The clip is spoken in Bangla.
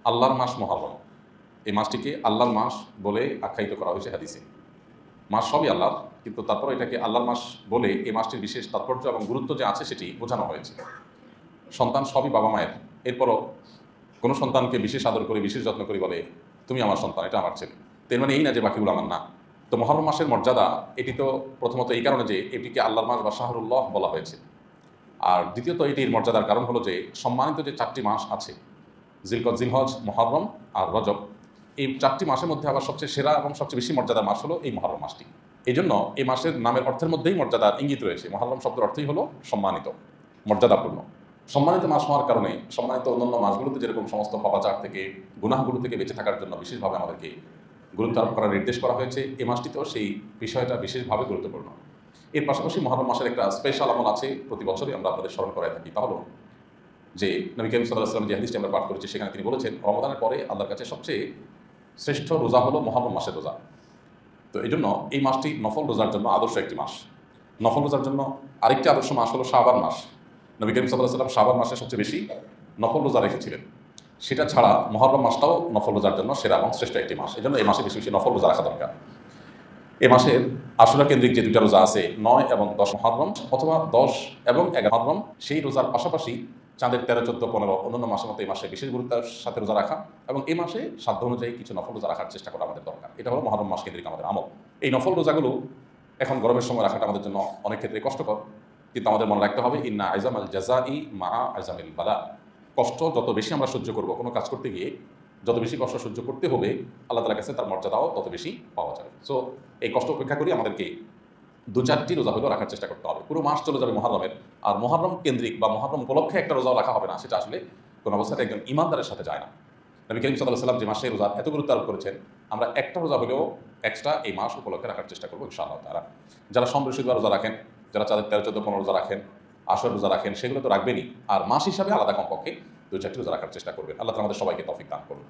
আল্লাহর মাস মুহররম, এই মাসটিকে আল্লাহর মাস বলে আখ্যায়িত করা হয়েছে হাদিসে। মাস সবই আল্লাহর, কিন্তু তারপর এটাকে আল্লাহর মাস বলে এই মাসটির বিশেষ তাৎপর্য এবং গুরুত্ব যে আছে সেটি বোঝানো হয়েছে। সন্তান সবই বাবা মায়ের, এরপরও কোনো সন্তানকে বিশেষ আদর করে বিশেষ যত্ন করে বলে তুমি আমার সন্তান, এটা আমার ছেলে। তার মানে এই না যে বাকিগুলো আমার না। তো মুহররম মাসের মর্যাদা এটি তো প্রথমত এই কারণে যে এটিকে আল্লাহর মাস বা শাহরুল্লাহ বলা হয়েছে, আর দ্বিতীয়ত এটির মর্যাদার কারণ হলো যে সম্মানিত যে 4টি মাস আছে, জিলকদ, জিলহজ, মুহররম আর রজব, এই 4টি মাসের মধ্যে আবার সবচেয়ে সেরা এবং সবচেয়ে বেশি মর্যাদার মাস হলো এই মুহররম মাসটি। এই জন্য এই মাসের নামের অর্থের মধ্যেই মর্যাদার ইঙ্গিত রয়েছে। মুহররম শব্দের অর্থই হলো সম্মানিত, মর্যাদাপূর্ণ। সম্মানিত মাস হওয়ার কারণে সম্মানিত অন্যান্য মাসগুলোতে যেরকম সমস্ত পাপাচার থেকে, গুনাহগুলো থেকে বেঁচে থাকার জন্য বিশেষভাবে আমাদেরকে গুরুত্ব আরোপ করার নির্দেশ করা হয়েছে, এই মাসটিতেও সেই বিষয়টা বিশেষভাবে গুরুত্বপূর্ণ। এর পাশাপাশি মুহররম মাসের একটা স্পেশাল আমল আছে, প্রতি বছরই আমরা আপনাদের স্মরণ করাই থাকি। তা হলো যে নবী করিম সাল্লাল্লাহু আলাইহি ওয়াসাল্লাম যে হাদিসটি আমরা পাঠ করেছি, সেখানে তিনি বলেছেন রমাদানের পরে আল্লাহর কাছে সবচেয়ে শ্রেষ্ঠ রোজা হলো মুহররম মাসের রোজা। তো এই জন্য এই মাসটি নফল রোজার জন্য আদর্শ একটি মাস। নফল রোজার জন্য আরেকটি আদর্শ মাস হলো শাবান মাস। নবী করিম সাল্লাল্লাহু আলাইহি ওয়াসাল্লাম শাবান মাসে সবচেয়ে বেশি নফল রোজা রেখেছিলেন। সেটা ছাড়া মুহররম মাসটাও নফল রোজার জন্য সেরা এবং শ্রেষ্ঠ একটি মাস। এই জন্য এই মাসে বেশি বেশি নফল রোজা রাখা দরকার। এ মাসের আশুরা কেন্দ্রিক যে 2টা রোজা আছে, 9 এবং 10 মুহররম, অথবা 10 এবং 11 মুহররম, সেই রোজার পাশাপাশি চাঁদের 13, 14, 15 অন্যান্য মাসের মতো এই মাসে বিশেষ গুরুত্বের সাথে রোজা রাখা এবং এই মাসে সাধ্য অনুযায়ী কিছু নফল রোজা রাখার চেষ্টা করা আমাদের দরকার। এটা হলো মুহররম মাস কেন্দ্রিক আমাদের আমল। এই নফল রোজাগুলো এখন গরমের সময় রাখাটা আমাদের জন্য অনেক ক্ষেত্রে কষ্টকর, কিন্তু আমাদের মনে রাখতে হবে ইন্না আইজামাল জাযাই মা আইজামিল বালা। কষ্ট যত বেশি আমরা সহ্য করব, কোনো কাজ করতে গিয়ে যত বেশি কষ্ট সহ্য করতে হবে, আল্লাহ তাআলার কাছে তার মর্যাদাও তত বেশি পাওয়া যাবে। সো এই কষ্ট উপেক্ষা করি আমাদেরকে 2-4টি রোজা হলেও রাখার চেষ্টা করতে হবে। পুরো মাস চলে যাবে মুহররমের, আর মুহররম কেন্দ্রিক বা মুহররম উপলক্ষে একটা রোজাও রাখা হবে না, সেটা আসলে কোনো অবস্থাতে একজন ঈমানদারের সাথে যায় না। নবী করিম সাল্লাল্লাহু আলাইহি ওয়াসাল্লাম যে মাসে রোজার এত গুরুত্ব আরোপ করেছেন, আমরা একটা রোজা হলেও এক্সট্রা এই মাস উপলক্ষে রাখার চেষ্টা করবো ইনশাআল্লাহ তাআলা। যারা সোম বৃহস্পতিবার রোজা রাখেন, যারা চাঁদের 13, 14, 15 রোজা রাখেন, আশুরা রোজা রাখেন, সেগুলো তো রাখবেনই, আর মাস হিসাবে আলাদা কমপক্ষে 2-4টি রোজা রাখার চেষ্টা করবেন। আল্লাহ তাআলা আমাদের সবাইকে তৌফিক দান করুন।